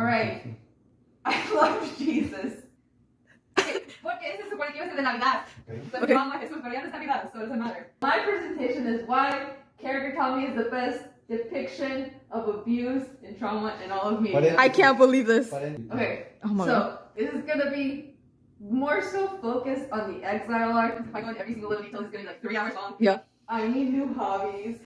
All right. I love Jesus. Porque ese se supone que iba a ser de Navidad. But Okay. Mama Jesús, pero ya no es Navidad, so it doesn't matter. My presentation is why character Tommy is the best depiction of abuse and trauma in all of media. I can't believe this. Okay, Oh my so god. this is gonna be more so focused on the exile arc. If I go into every single little detail, it's gonna be like 3 hours long. Yeah. I need new hobbies.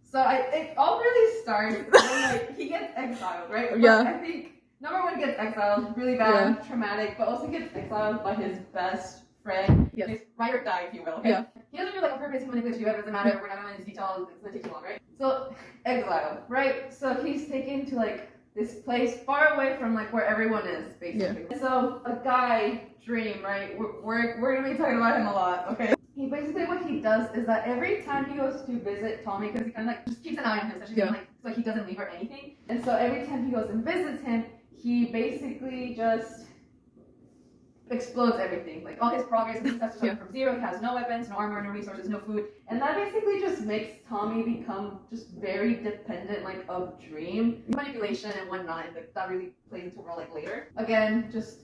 So it all really starts when like he gets exiled, right? But Yeah. I think number one gets exiled, really bad, traumatic, but also gets exiled by his best friend. Yes. His ride or die, if you will. Okay? Yeah. He doesn't do like on purpose, he manipulates you, it doesn't matter, we're not going into details, it's gonna take too long, right? So exiled, right? So he's taken to like this place far away from like where everyone is, basically. Yeah. So a guy, Dream, right? We're gonna be talking about him a lot, okay? He basically what he does is that every time he goes to visit Tommy, because he kind of like just keeps an eye on him, so, so he doesn't leave or anything. And so every time he goes and visits him, he basically just explodes everything. Like all his progress and stuff starts from zero. He has no weapons, no armor, no resources, no food. And that basically just makes Tommy become just very dependent like of Dream. Manipulation and whatnot, and like, that really plays into a role like later. Again, just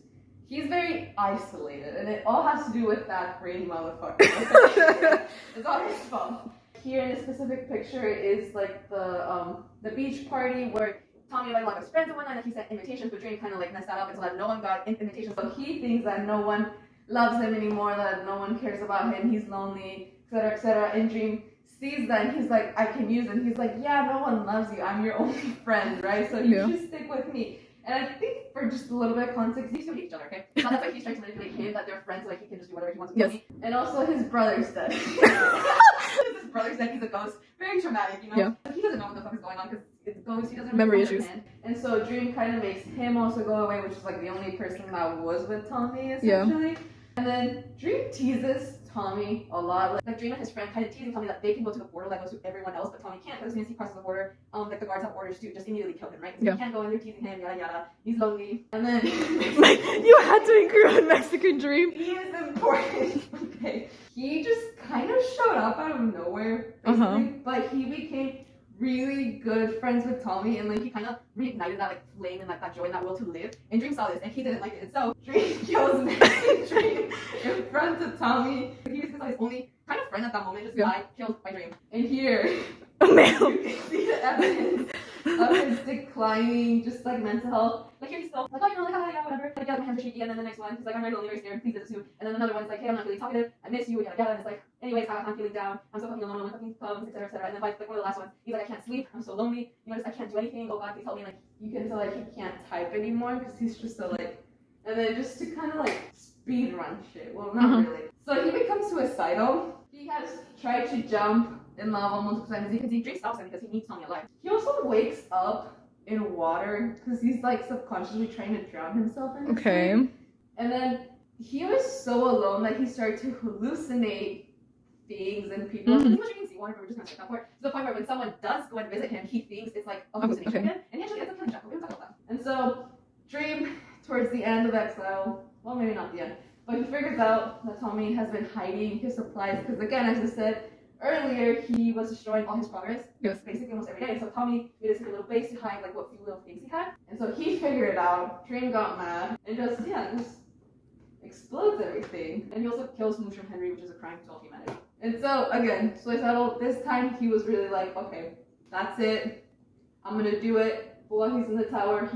he's very isolated, and it all has to do with that brain motherfucker. Okay? It's all his fault. Here in this specific picture is like the beach party where Tommy invited a lot of his friends and whatnot, and he sent invitations, but Dream kind of like messed that up, and so that no one got invitations. So he thinks that no one loves him anymore, that no one cares about him, he's lonely, etc., etc. And Dream sees that, and he's like, I can use it. And he's like, yeah, no one loves you. I'm your only friend, right? So you should stick with me. And I think for just a little bit of context, these two hate each other, okay? So that's why he's trying to manipulate him, that they're friends, so like he can just do whatever he wants with Tommy. And also his brother's dead. His brother's dead, he's a ghost. Very traumatic, you know? Yeah. He doesn't know what the fuck is going on because it's ghost, he doesn't Memory really issues. And so Dream kind of makes him also go away, which is like the only person that was with Tommy, essentially. Yeah. And then Dream teases Tommy a lot. Like Dream and his friend kind of teasing Tommy that they can go to the border that goes to everyone else, but Tommy can't because as soon as he crosses the border, like the guards have orders to just immediately kill him, right? So he can't go in, they're teasing him, yada yada. He's lonely. And then like you had to include Mexican Dream. He is important. Okay. He just kind of showed up out of nowhere, basically, but he became really good friends with Tommy, and like he kind of reignited that like flame and like that joy and that will to live. And Dream saw this, and he didn't like it. And so Dream kills Dream in front of Tommy. He was his only kind of friend at that moment, just died, killed by Dream. And here, you can see the evidence of his declining, just like mental health. Like here he's still like, oh, you know, like, oh, yeah, whatever. Like, yeah, my hands are shaky. And then the next one, he's like, I'm really lonely, very scared. Please visit soon. And then another one's like, hey, I'm not really talkative. I miss you. Yada yada. And it's like, anyways, I'm feeling down. I'm so fucking alone. I'm fucking thumbs, etc., etc. And then like one of the last ones, he's like, I can't sleep. I'm so lonely. You know, just I can't do anything. Oh God, please help me. Like you can tell like he can't type anymore because he's just so like, and then just to kind of like speed run shit. Well, not really. So he becomes suicidal. He has tried to jump in lava multiple times because he Drake stops him because he needs Tommy alive. He also wakes up in water because he's like subconsciously trying to drown himself in it. Okay. And then he was so alone that he started to hallucinate things and people. So much you can see water, but we're just gonna check that part. To the point where when someone does go and visit him, he thinks it's like a hallucination again, and he actually ends up killing Jack. We're gonna talk about that. And so Dream, towards the end of Exile, well maybe not the end, but he figures out that Tommy has been hiding his supplies because again, as I said earlier, he was destroying all his progress. Yes. Basically almost every day. And so Tommy made his little base to hide like what few little things he had. And so he figured it out. Dream got mad and just explodes everything. And he also kills Mushroom Henry, which is a crime to all humanity. And so again, suicidal. This time he was really like, okay, that's it. I'm gonna do it. But while he's in the tower,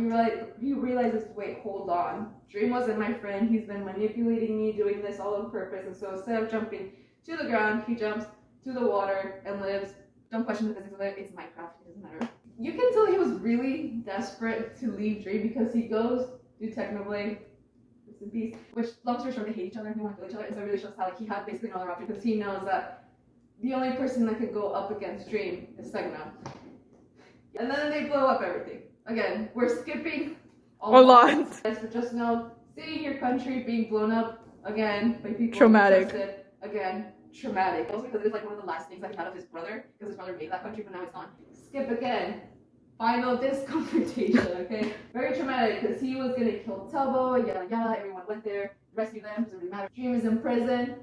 he realizes, wait, hold on. Dream wasn't my friend. He's been manipulating me, doing this all on purpose. And so instead of jumping to the ground, he jumps to the water and lives. Don't question the physics of it. It's Minecraft. It doesn't matter. You can tell he was really desperate to leave Dream because he goes to Technoblade, rest in peace, which long story short, they hate each other and they want to kill each other. And so it really shows how like he had basically no other option because he knows that the only person that could go up against Dream is Tegno. And then they blow up everything. Again, we're skipping a lot. But just know, seeing your country being blown up again by people traumatic. Again, traumatic. Also because it's like one of the last things that he had of his brother, because his brother made that country, but now it's gone. Skip again. Final disconfrontation, okay? Very traumatic because he was gonna kill Tubbo, yada yada. Everyone went there, rescue them, doesn't really matter. Dream is in prison.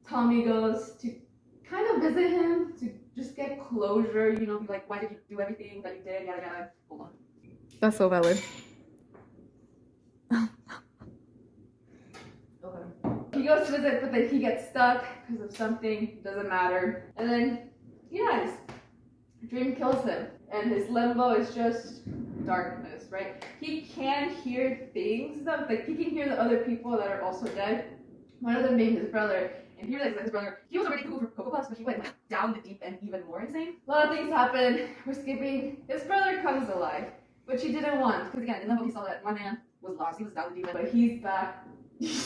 Tommy goes to kind of visit him to just get closure, you know, be like, why did you do everything that you did, yada yada. Hold on. That's so valid. goes to visit, but then he gets stuck because of something, doesn't matter. And then he dies. Dream kills him. And his limbo is just darkness, right? He can hear things, though. Like, he can hear the other people that are also dead. One of them being his brother. And he realizes that his brother, he was already cool for Cocoa Puffs, but he went like, down the deep end even more insane. A lot of things happen. We're skipping. His brother comes alive, which he didn't want. Because again, in the book he saw that my man was lost. He was down the deep end, but he's back.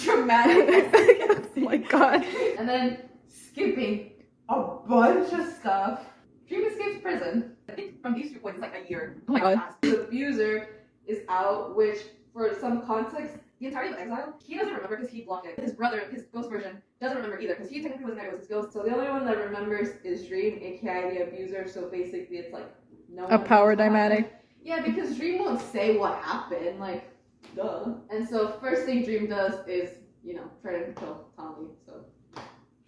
Dramatic. Oh my god. And then skipping a bunch of stuff. Dream escapes prison. I think from these 2 points, it's like a year. Oh my god. The abuser is out, which, for some context, the entirety of Exile, he doesn't remember because he blocked it. His brother, his ghost version, doesn't remember either because he technically wasn't there, it was his ghost. So the only one that remembers is Dream, aka the abuser. So basically, it's like no one A power knows what happened. dynamic. Yeah, because Dream won't say what happened, like, duh. And so first thing Dream does is, you know, try to kill Tommy. So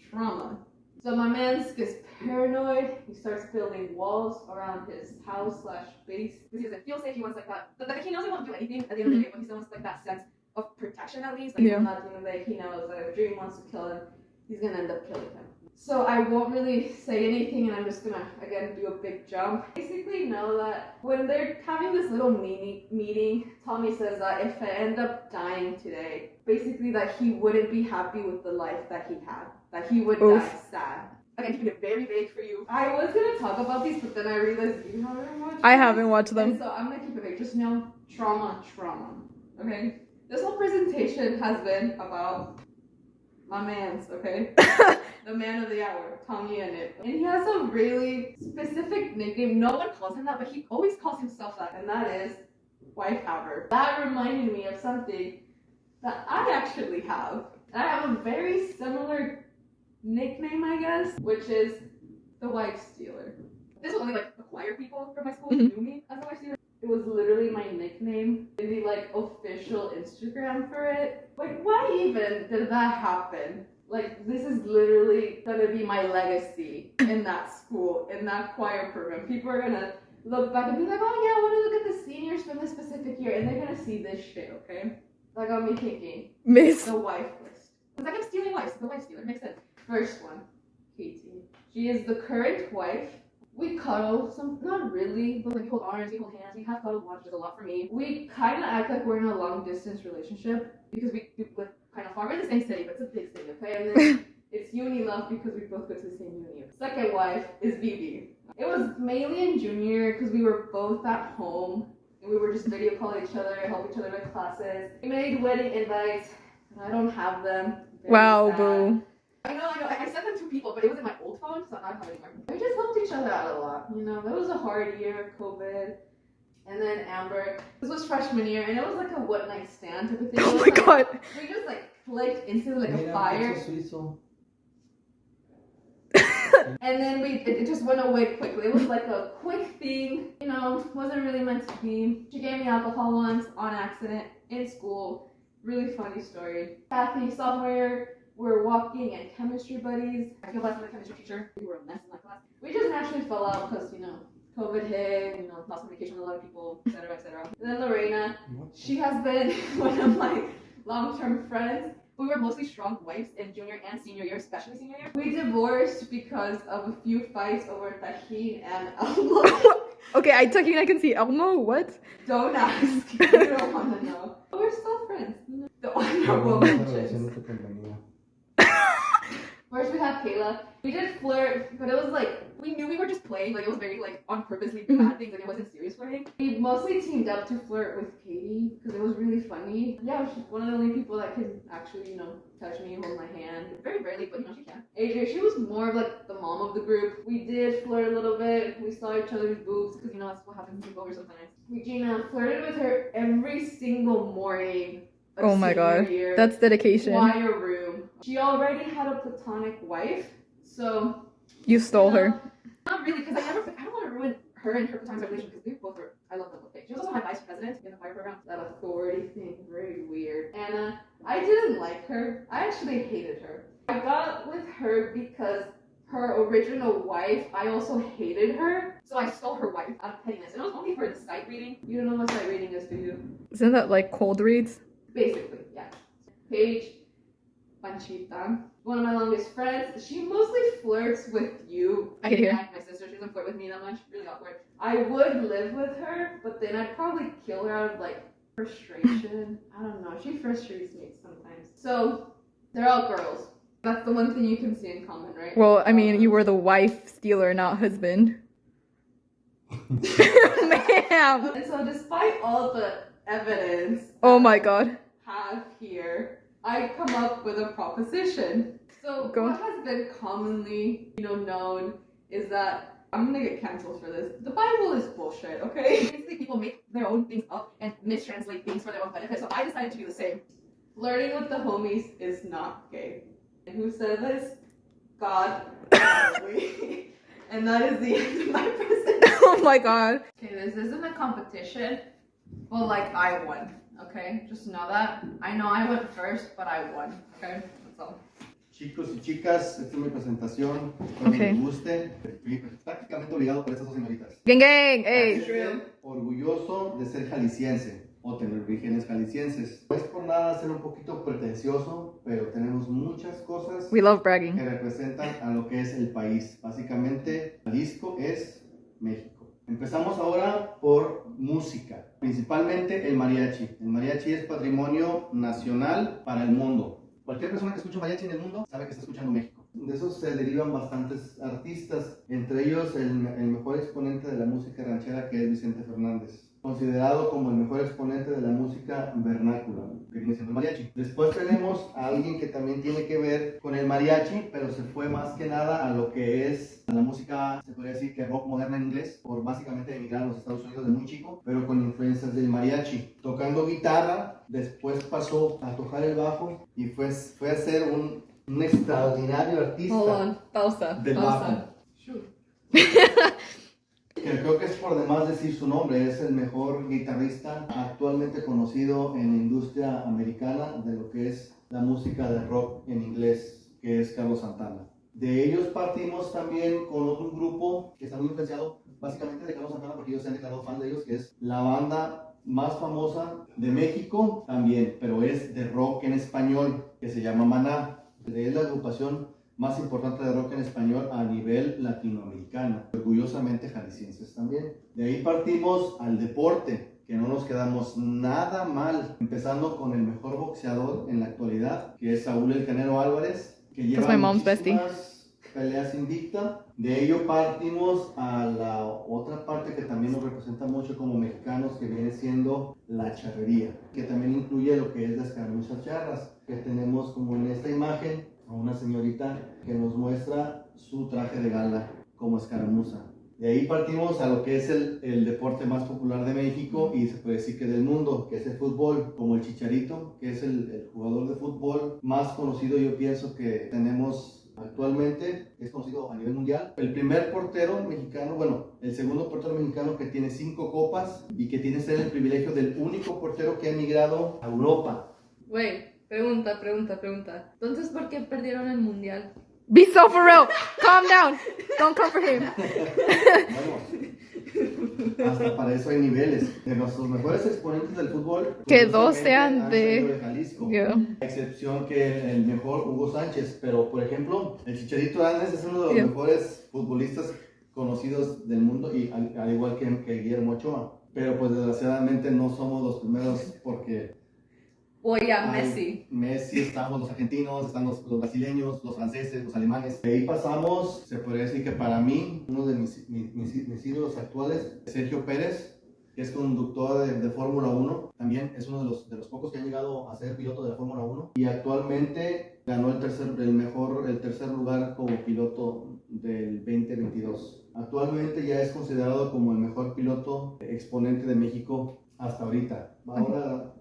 trauma. So my man gets paranoid. He starts building walls around his house / base because he doesn't feel safe. He wants like that. Like he knows he won't do anything at the end of the day, but he still wants like that sense of protection at least. Like Yeah. not doing that. He knows that if Dream wants to kill him, he's gonna end up killing him. So I won't really say anything, and I'm just gonna again do a big jump. Basically, know that when they're having this little meeting, Tommy says that if I end up dying today, basically that he wouldn't be happy with the life that he had. That he would Oof. die sad. Again, keeping it very vague for you. I was gonna talk about these, but then I realized you haven't watched I them. haven't watched And them. so I'm gonna keep it vague. Just know trauma. Okay? This whole presentation has been about my man's, okay? The man of the hour, Tommy Ennett. And he has a really specific nickname. No one calls him that, but he always calls himself that, and that is Wife Haver. That reminded me of something that I actually have. I have a very similar nickname, I guess, which is the Wife Stealer. This was only like the choir people from my school who knew me as the Wife Stealer. It was literally my nickname in the like official Instagram for it. Like, why even did that happen? Like, this is literally gonna be my legacy in that school, in that choir program. People are gonna look back and be like, oh yeah, I wanna look at the seniors from this specific year, and they're gonna see this shit, okay? That got me thinking. Miss. The wife list. Because I kept stealing wives. The Wife Stealer makes sense. First one, Katie. She is the current wife. We cuddle, not really, but like we hold arms, we hold hands, we have cuddle watches a lot for me. We kind of act like we're in a long distance relationship because we live kind of far. We're in the same city, but it's a big city, okay? And then it's uni love because we both go to the same uni. Second wife is Bibi. It was mainly in junior because we were both at home and we were just video calling each other, help each other with classes. We made wedding invites, and I don't have them. Very Wow, sad. boo. I know. I sent them to people, but it was in my old phone, so I don't have it anymore. We just helped each other out a lot, you know. That was a hard year of COVID. And then Amber. This was freshman year, and it was like a one night stand type of thing. Oh my Like, god. we just like clicked into like a fire, and then it just went away quickly. It was like a quick thing, you know, wasn't really meant to be. She gave me alcohol once on accident in school. Really funny story. Kathy, sophomore, we're walking and chemistry buddies. I feel bad for the chemistry teacher. We were a mess in that class. We just naturally fell out because, you know, COVID hit, you know, lost communication with a lot of people, etc., etc. And then Lorena, she has been one of my long-term friends. We were mostly strong wives in junior and senior year, especially senior year. We divorced because of a few fights over Tajin and Elmo. Okay, I Tajin, I can see Elmo. What? Don't ask. You don't want to know. But we're still friends. You know? The honorable mentions. First we had Kayla. We did flirt, but it was like, we knew we were just playing. Like, it was very, like, on purposely bad things, and it wasn't serious flirting. We mostly teamed up to flirt with Katie, because it was really funny. Yeah, she's one of the only people that can actually, you know, touch me, hold my hand. Very rarely, but, you know, she can. AJ, she was more of, like, the mom of the group. We did flirt a little bit. We saw each other's boobs, because, you know, that's what happens in over sometimes. Regina flirted with her every single morning. Of Oh my senior god. year. That's dedication. Choir room. She already had a platonic wife, so You stole you know, her. Not really, because I don't want to ruin her and her platonic relationship because we both were. I love them both. She was also my vice president in the choir program. That authority thing, very weird. And I didn't like her. I actually hated her. I got with her because her original wife, I also hated her, so I stole her wife out of pettiness. And it was only for the sight reading. You don't know what sight reading is, do you? Isn't that like cold reads? Basically, yeah. Paige Panchita, one of my longest friends. She mostly flirts with you. I can hear. My sister, she doesn't flirt with me that much. Really awkward. I would live with her, but then I'd probably kill her out of like frustration. I don't know. She frustrates me sometimes. So they're all girls. That's the one thing you can see in common, right? Well, I mean, you were the wife stealer, not husband. Ma'am. And so despite all the evidence Oh my god. have here, I come up with a proposition. So Go. what has been commonly, known is that I'm gonna get canceled for this. The Bible is bullshit, okay? Basically, people make their own things up and mistranslate things for their own benefit. So I decided to do the same. Flirting with the homies is not gay. And who said this? God. Probably. And that is the end of my presentation. Oh my god. Okay, this isn't a competition, but like I won, okay? Just know that. I know I went first, but I won, okay? That's all. Chicos y chicas, esta es mi presentación. Espero Ok. que les guste. Estoy prácticamente obligado por estas dos señoritas. Gang gang, hey. Estoy orgulloso de ser jalisciense o tener orígenes jaliscienses. No es por nada ser un poquito pretencioso, pero tenemos muchas cosas We love que bragging. representan a lo que es el país. Básicamente, Jalisco es México. Empezamos ahora por música, principalmente el mariachi. El mariachi es patrimonio nacional para el mundo. Cualquier persona que escuche mariachi en el mundo sabe que está escuchando México. De eso se derivan bastantes artistas, entre ellos el mejor exponente de la música ranchera, que es Vicente Fernández, considerado como el mejor exponente de la música vernácula, que viene siendo el mariachi. Después tenemos a alguien que también tiene que ver con el mariachi, pero se fue más que nada a lo que es la música, se podría decir que rock moderna en inglés, por básicamente emigrar a los Estados Unidos de muy chico, pero con influencias del mariachi. Tocando guitarra, después pasó a tocar el bajo y fue a ser un extraordinario artista Hold on, pausa, del bajo. Shoot. Que creo que es por demás decir su nombre, es el mejor guitarrista actualmente conocido en la industria americana de lo que es la música de rock en inglés, que es Carlos Santana. De ellos partimos también con otro grupo que está muy influenciado básicamente de Carlos Santana, porque ellos se han declarado fan de ellos, que es la banda más famosa de México también, pero es de rock en español, que se llama Maná. Es la agrupación más importante de rock en español a nivel latinoamericano, orgullosamente jaliscienses también. De ahí partimos al deporte, que no nos quedamos nada mal, empezando con el mejor boxeador en la actualidad, que es Saúl El Canelo Álvarez, que lleva That's my mom's bestie. muchísimas peleas invicta. De ello partimos a la otra parte que también nos representa mucho como mexicanos, que viene siendo la charrería, que también incluye lo que es las escaramuzas charras, que tenemos como en esta imagen a una señorita que nos muestra su traje de gala como escaramuza. De ahí partimos a lo que es el deporte más popular de México y se puede decir que del mundo, que es el fútbol, como el Chicharito, que es el jugador de fútbol más conocido, yo pienso, que tenemos actualmente, es conocido a nivel mundial. El primer portero mexicano, bueno, el segundo portero mexicano que tiene 5 copas y que tiene ser el privilegio del único portero que ha emigrado a Europa. Wait, pregunta. Entonces, ¿por qué perdieron el mundial? Be so for real. Calm down. Don't come for him. Bueno, hasta para eso hay niveles. De nuestros mejores exponentes del fútbol, Que dos curiosamente, sean han de- salido Jalisco. Yeah. A excepción que el mejor Hugo Sánchez, pero por ejemplo, el Chicharito Hernández es uno de los Yeah. mejores futbolistas conocidos del mundo, y al igual que Guillermo Ochoa. Pero pues desgraciadamente no somos los primeros, porque Oye, hay Messi. Messi, estamos los argentinos, están los brasileños, los franceses, los alemanes. De ahí pasamos, se podría decir que para mí, uno de mis ídolos actuales, Sergio Pérez, que es conductor de Fórmula 1, también es uno de los pocos que han llegado a ser piloto de la Fórmula 1, y actualmente ganó el tercer lugar como piloto del 2022. Actualmente ya es considerado como el mejor piloto exponente de México hasta ahorita. Ahora,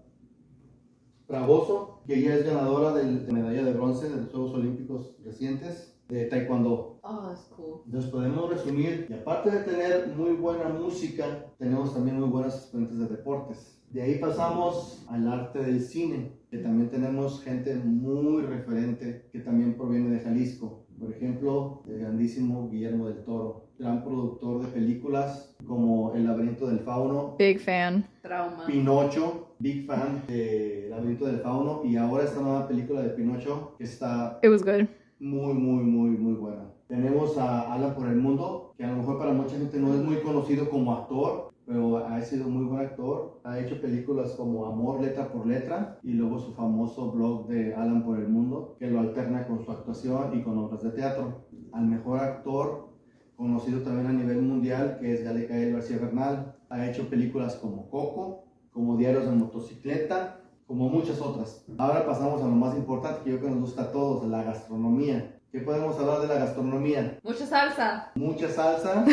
Fragoso, que ella es ganadora de medalla de bronce de los Juegos Olímpicos recientes de Taekwondo. Oh, that's cool. Entonces podemos resumir, y aparte de tener muy buena música, tenemos también muy buenas exponentes de deportes. De ahí pasamos al arte del cine, que también tenemos gente muy referente que también proviene de Jalisco. Por ejemplo, el grandísimo Guillermo del Toro, gran productor de películas como El laberinto del fauno, Big fan. Trauma. Pinocho, big fan de Laberinto del Fauno, y ahora esta nueva película de Pinocho que está It was good. muy buena. Tenemos a Alan por el Mundo, que a lo mejor para mucha gente no es muy conocido como actor, pero ha sido muy buen actor. Ha hecho películas como Amor, Letra por Letra, y luego su famoso blog de Alan por el Mundo, que lo alterna con su actuación y con obras de teatro. Al mejor actor, conocido también a nivel mundial, que es Gael García Bernal. Ha hecho películas como Coco, como Diarios de Motocicleta, como muchas otras. Ahora pasamos a lo más importante, que yo creo que nos gusta a todos, la gastronomía. ¿Qué podemos hablar de la gastronomía? Mucha salsa. Mucha salsa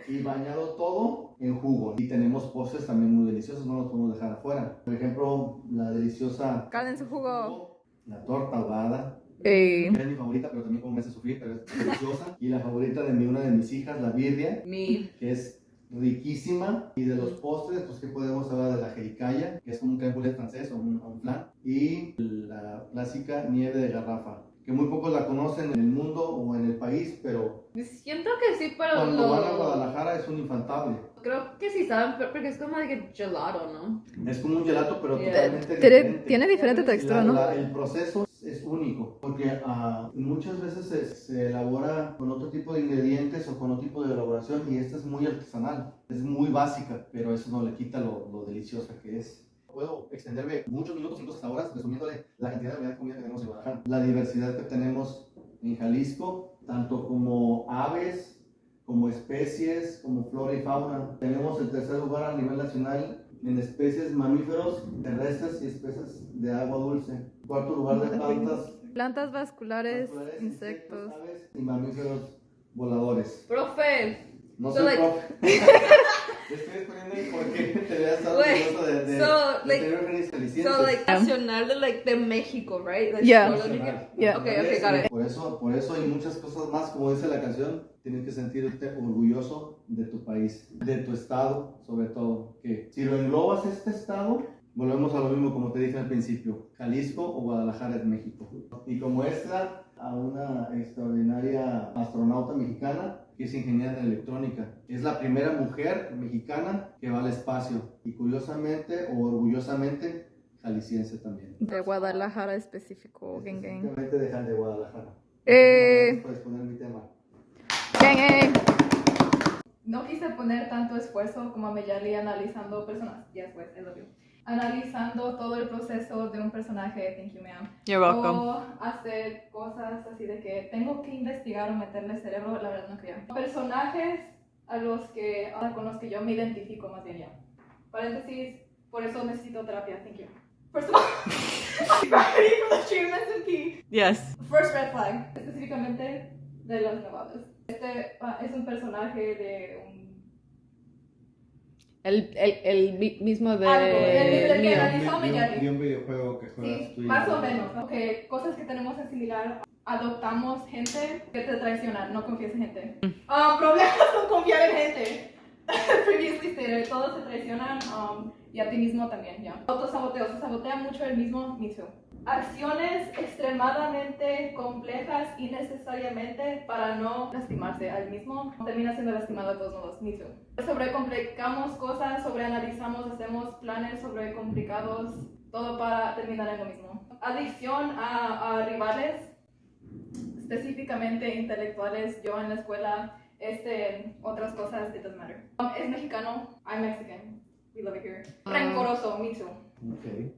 y bañado todo en jugo. Y tenemos postres también muy deliciosos, no los podemos dejar afuera. Por ejemplo, la deliciosa Carne en su jugo. la torta ahogada. Ey. Es mi favorita, pero también como me hace sufrir, pero es deliciosa. Y la favorita de una de mis hijas, la birria, Mi. que es riquísima. Y de los postres, pues que podemos hablar de la jericaya, que es como un crème brûlée francés o un flan. Y la clásica nieve de garrafa, que muy pocos la conocen en el mundo o en el país, pero Siento que sí, pero cuando van a Guadalajara es un infaltable. Creo que sí saben, porque es como de gelato, ¿no? Es como un gelato, pero Yeah. totalmente diferente. Tiene diferente textura, ¿no? El proceso es único, porque muchas veces se elabora con otro tipo de ingredientes o con otro tipo de elaboración, y esta es muy artesanal, es muy básica, pero eso no le quita lo deliciosa que es. Puedo extenderme muchos minutos, incluso hasta horas, resumiéndole la cantidad de variedad de comida que tenemos en Guadalajara. La diversidad que tenemos en Jalisco, tanto como aves, como especies, como flora y fauna. Tenemos el tercer lugar a nivel nacional en especies mamíferos terrestres y especies de agua dulce. Cuarto lugar de plantas, Plantas vasculares, insectos. aves y mamíferos voladores. Profe. No So, soy like- profe. Te estoy exponiendo el por qué te veas tan Wait, orgulloso de so, like- tener organizaciones jaliscienses. So, like, nacional de México, right? Like, Yeah. Nacional. Yeah. Okay, got it. Por eso hay muchas cosas más, como dice la canción, tienes que sentirte orgulloso de tu país, de tu estado, sobre todo. Que si lo englobas este estado, volvemos a lo mismo como te dije al principio, Jalisco o Guadalajara es México. Y como extra, a una extraordinaria astronauta mexicana que es ingeniera en electrónica. Es la primera mujer mexicana que va al espacio, y curiosamente o orgullosamente jalisciense también. De Guadalajara específico, gang gang. Específicamente de Guadalajara. Eh. Puedes poner mi tema. Gang gang. No quise poner tanto esfuerzo como a Meyali analizando personas. Yes, pues, I love you. Analizando todo el proceso de un personaje. Thank you, ma'am. You're welcome. O hacer cosas así de que tengo que investigar o meterle cerebro, la verdad no creo. Personajes con los que yo me identifico más bien ya. Paréntesis, por eso necesito terapia. Thank you. First of all, I'm ready for the treatment and key. Yes. First red flag, específicamente de los nevados. Este es un personaje de un... El mismo de... Algo, el que mío. analizó Miyagi. Vi un videojuego que juegas Sí, tú y más yo. o menos, ¿no? Que cosas que tenemos en similar. Adoptamos gente que te traiciona, no confíes en gente. Problemas con confiar en gente. Previously stated, todos se traicionan y a ti mismo también, ya. Autosaboteo, se sabotea mucho el mismo, me too. Acciones extremadamente complejas innecesariamente para no lastimarse al mismo, termina siendo lastimado de todos modos, me too. Sobrecomplicamos cosas, sobreanalizamos, hacemos planes sobrecomplicados, todo para terminar en lo mismo. Adicción a rivales, específicamente intelectuales. Yo en la escuela, otras cosas, it doesn't matter. Es mexicano, I'm Mexican, we love it here. Rencoroso, me too. Okay.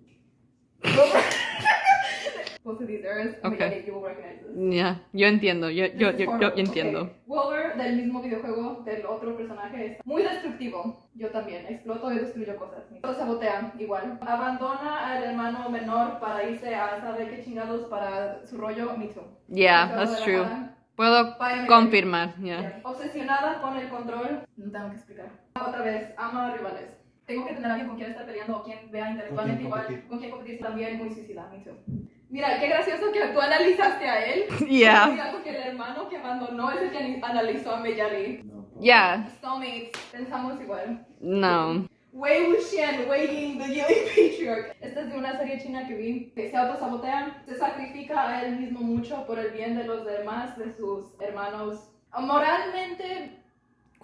Both of these errors, Okay. you will recognize this. Yeah, yo entiendo, yo This is horrible. entiendo. Okay. Wilbur, del mismo videojuego, del otro personaje, es muy destructivo. Yo también, exploto y destruyo cosas. Lo sabotea, igual. Abandona al hermano menor para irse a saber qué chingados para su rollo, me too. Yeah, Acabo that's de true. bajar. Puedo Vaya, confirmar, yeah. Yeah. Obsesionada con el control, no tengo que explicar. Otra vez, ama a rivales. Tengo que tener a alguien con quien estar peleando o quien vea intelectualmente Con quien igual, competir. con quien competir. También muy suicida, me too. Mira, qué gracioso que tú analizaste a él. Yeah. Mira, porque el hermano que abandonó es el que analizó a Meyali. No. Yeah, Soulmates, pensamos igual. no. Wei Wuxian, Wei Ying, the Yellow Patriarch. Esta es de una serie china que vi, que se autosabotea, se sacrifica a él mismo mucho por el bien de los demás, de sus hermanos. Moralmente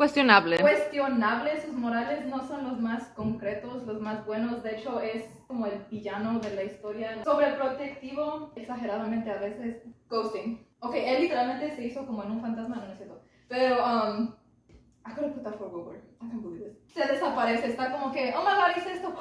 Cuestionable. Cuestionables, sus morales no son los más concretos, los más buenos. De hecho, es como el villano de la historia. Sobreprotectivo, exageradamente a veces. Ghosting. Ok, él literalmente se hizo como en un fantasma, no es cierto. Pero, I couldn't put that for Google. I can't believe this. Se desaparece, está como que, oh my god, hice esto.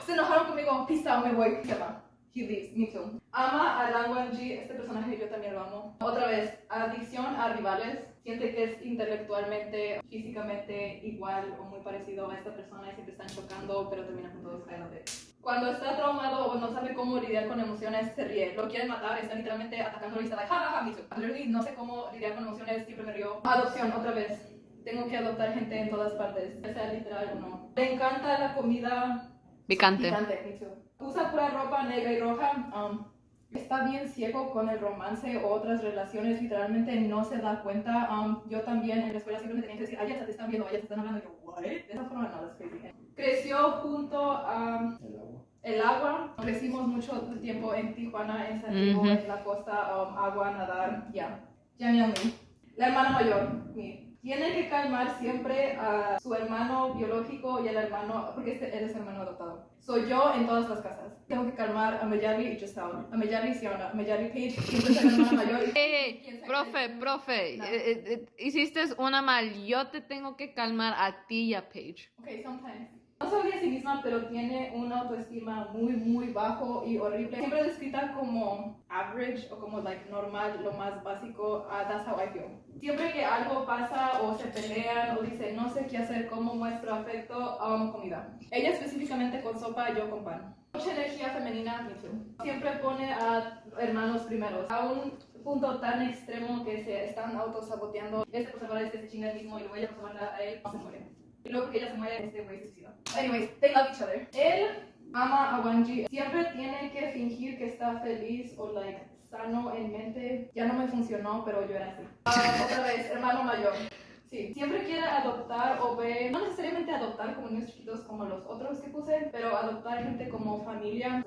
Se enojaron conmigo, peace out, me voy. Se va. He leaves, me too. Ama a Lan Wangji, este personaje yo también lo amo. Otra vez, adicción a rivales. Siente que es intelectualmente, físicamente igual o muy parecido a esta persona y siempre están chocando, pero terminan con todos cayéndote. Cuando está traumado o no sabe cómo lidiar con emociones, se ríe. Lo quieren matar, está literalmente atacándolo y está like, jajaja, me too. Literally, no sé cómo lidiar con emociones, siempre me río. Adopción, otra vez. Tengo que adoptar gente en todas partes, sea literal o no. Le encanta la comida Picante. picante, me too. Usa pura ropa negra y roja. Está bien ciego con el romance o otras relaciones, literalmente no se da cuenta. Yo también en la escuela siempre me tenía que decir, ay, ya te están viendo, ay, ya te están hablando. Y yo, what? De esa forma no, that's crazy. Creció junto a el agua. Crecimos mucho tiempo en Tijuana, en San Diego, en la costa, agua, nadar, ya. Yami. La hermana mayor, mi. Tiene que calmar siempre a su hermano biológico y al hermano, porque él es hermano adoptado. Soy yo en todas las casas. Tengo que calmar a Mayari y Giselle. A Mayari y Siona. A Mayari Page, siempre es la hermana mayor. Hey, profe, hiciste una mal. Yo te tengo que calmar a ti y a Paige. Okay, sometimes. No se odia a sí misma, pero tiene una autoestima muy bajo y horrible. Siempre descrita como average o como like normal, lo más básico. That's how I feel. Siempre que algo pasa o se pelean o dice no sé qué hacer, cómo muestro afecto, comida. Ella específicamente con sopa, yo con pan. Mucha energía femenina, me too. Siempre pone a hermanos primeros. A un punto tan extremo que se están autosaboteando. Este pues ahora se chinga el mismo y luego ella pues manda a él, no se muere. Y luego que ella se muere, este güey se suicida. Anyways, they love each other. Él ama a Wangji. Siempre tiene que fingir que está feliz o like sano en mente. Ya no me funcionó, pero yo era así. Otra vez, hermano mayor. Sí, siempre quiere adoptar o ver, no necesariamente adoptar como niños chiquitos como los otros que puse, pero adoptar gente como familia.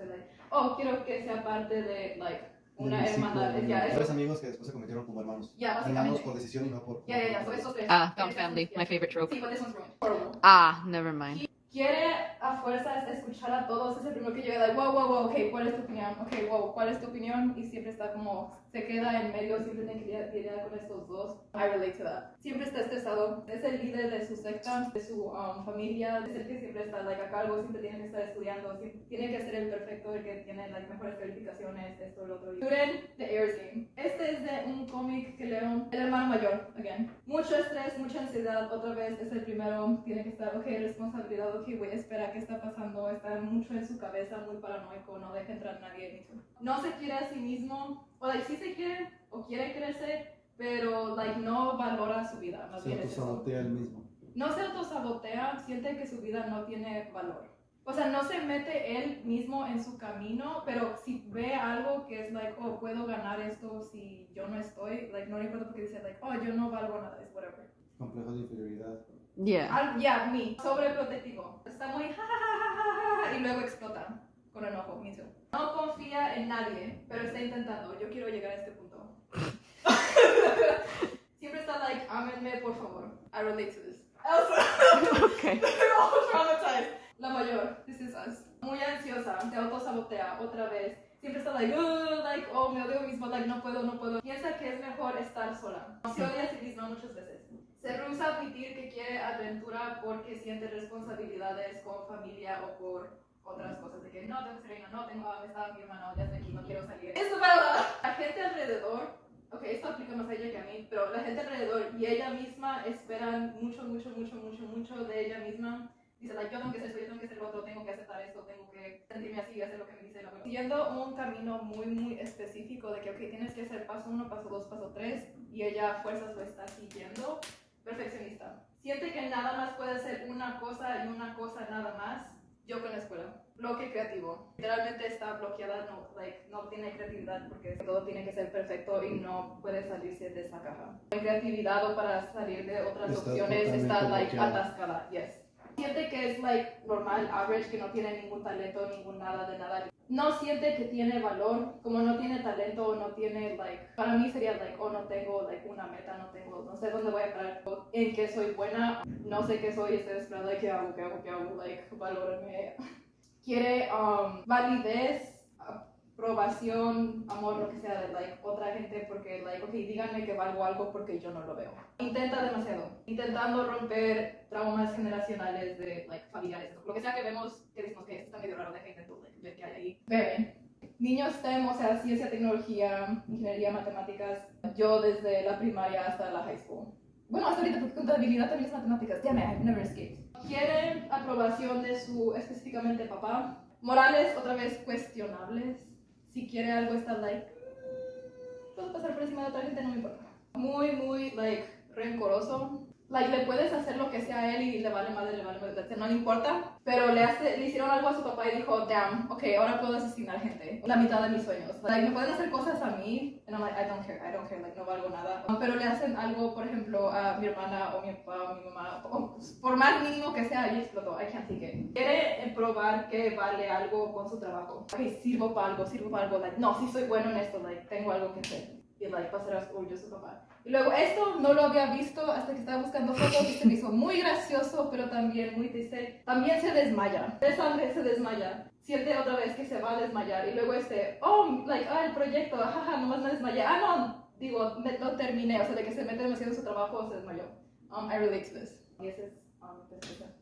Oh, quiero que sea parte de like una hermandad. Tres amigos que después se convirtieron como hermanos. Hermanos por decisión y no por... Esos tres. Found family, my favorite trope. Sí, but this one's ruined. Horrible. Never mind. Quiere a fuerzas escuchar a todos, es el primero que llega de wow, ok, ¿cuál es tu opinión? Ok, wow, ¿cuál es tu opinión? Y siempre está como, se queda en medio, siempre tiene que lidiar con estos dos. I relate to that. Siempre está estresado, es el líder de su secta, de su familia, es el que siempre está like, a cargo, siempre tiene que estar estudiando, tiene que ser el perfecto, el que tiene like, mejores calificaciones, esto, lo otro. Student de Air's Game. Este es de un cómic que leo, el hermano mayor, again. Mucho estrés, mucha ansiedad, otra vez es el primero, tiene que estar, ok, responsabilidad, ok, güey, espera, ¿qué está pasando? Está mucho en su cabeza, muy paranoico, no deja entrar a nadie. No se quiere a sí mismo, o like, sí se quiere, o quiere crecer, pero like, no valora su vida. Más bien Se autosabotea él mismo. No se autosabotea, siente que su vida no tiene valor. O sea, no se mete él mismo en su camino, pero si ve algo que es like, oh, puedo ganar esto si yo no estoy, like, no le importa porque dice, like, oh, yo no valgo nada, es whatever. Complejo de inferioridad. Yeah, me. Sobreprotectivo. Está muy y luego explota con enojo, me too. No confía en nadie, pero está intentando. Yo quiero llegar a este punto. Siempre está like, ámenme, por favor. I relate to this. Elsa. Okay. They're all traumatized. La mayor, this is us. Muy ansiosa, se autosabotea otra vez. Siempre está like, oh, me odio mismo, like, no puedo. Piensa que es mejor estar sola. Se odia a sí misma muchas veces. Se rehúsa a admitir que quiere aventura porque siente responsabilidades con familia o por otras cosas. De que no tengo serena, no tengo amistad, mi hermano, ya estoy aquí, no quiero salir. Es verdad. La gente alrededor, ok, esto aplica más a ella que a mí, pero la gente alrededor y ella misma esperan mucho de ella misma. Dice, like, yo tengo que hacer esto, yo tengo que hacer lo otro, tengo que aceptar esto, tengo que sentirme así y hacer lo que me dice la abuela. Siguiendo un camino muy específico de que, ok, tienes que hacer paso 1, paso 2, paso 3, y ella a fuerzas lo está siguiendo. Perfeccionista. Siente que nada más puede hacer una cosa y una cosa nada más. Yo con la escuela. Bloque creativo. Literalmente está bloqueada, no tiene creatividad porque todo tiene que ser perfecto y no puede salirse de esa caja. La creatividad o para salir de otras opciones está like atascada. Yes. Siente que es like normal, average, que no tiene ningún talento, ningún nada de nada. no siente que tiene valor, como no tiene talento o no tiene, like, para mí sería, like, oh, no tengo, like, una meta, no sé dónde voy a parar, en qué soy buena, no sé qué soy, estoy esperando, like, qué hago, like, valórame. Quiere validez, aprobación, amor, lo que sea de, like, otra gente porque, like, ok, díganme que valgo algo porque yo no lo veo. Intenta demasiado, intentando romper traumas generacionales de, like, familiares, lo que sea que vemos, que decimos que esto está medio raro, deja intento, like, ver qué hay ahí. Beben. Niños STEM, o sea, ciencia, tecnología, ingeniería, matemáticas, yo desde la primaria hasta la high school. Bueno, hasta ahorita porque contabilidad también es matemáticas, damn it, I've never escaped. Quieren aprobación de su, específicamente papá. Morales, otra vez, cuestionables. Si quiere algo, está like, puedo pasar por encima de otra gente, no me importa. Muy, like, rencoroso. Like, le puedes hacer lo que sea a él y le vale madre, no le importa. Pero le hicieron algo a su papá y dijo, damn, ok, ahora puedo asesinar gente. La mitad de mis sueños. Like, me pueden hacer cosas a mí, and I'm like, I don't care, like, no valgo nada. Pero le hacen algo, por ejemplo, a mi hermana o mi papá o mi mamá, o, por más mínimo que sea, y explotó, I can't take it. Quiere probar que vale algo con su trabajo. Ok, sirvo para algo, like, no, sí soy bueno en esto, like, tengo algo que hacer. Y, like, pasar orgulloso papá. Y luego esto no lo había visto hasta que estaba buscando fotos y se me hizo muy gracioso, pero también muy triste. También se desmaya. De sangre se desmaya. Siente otra vez que se va a desmayar. Y luego el proyecto, jaja, nomás me desmayé. No, digo, lo terminé. O sea, de que se mete demasiado en su trabajo, se desmayó. I relate to this. Y ese es,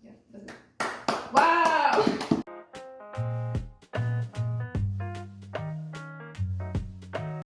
yeah, that's it.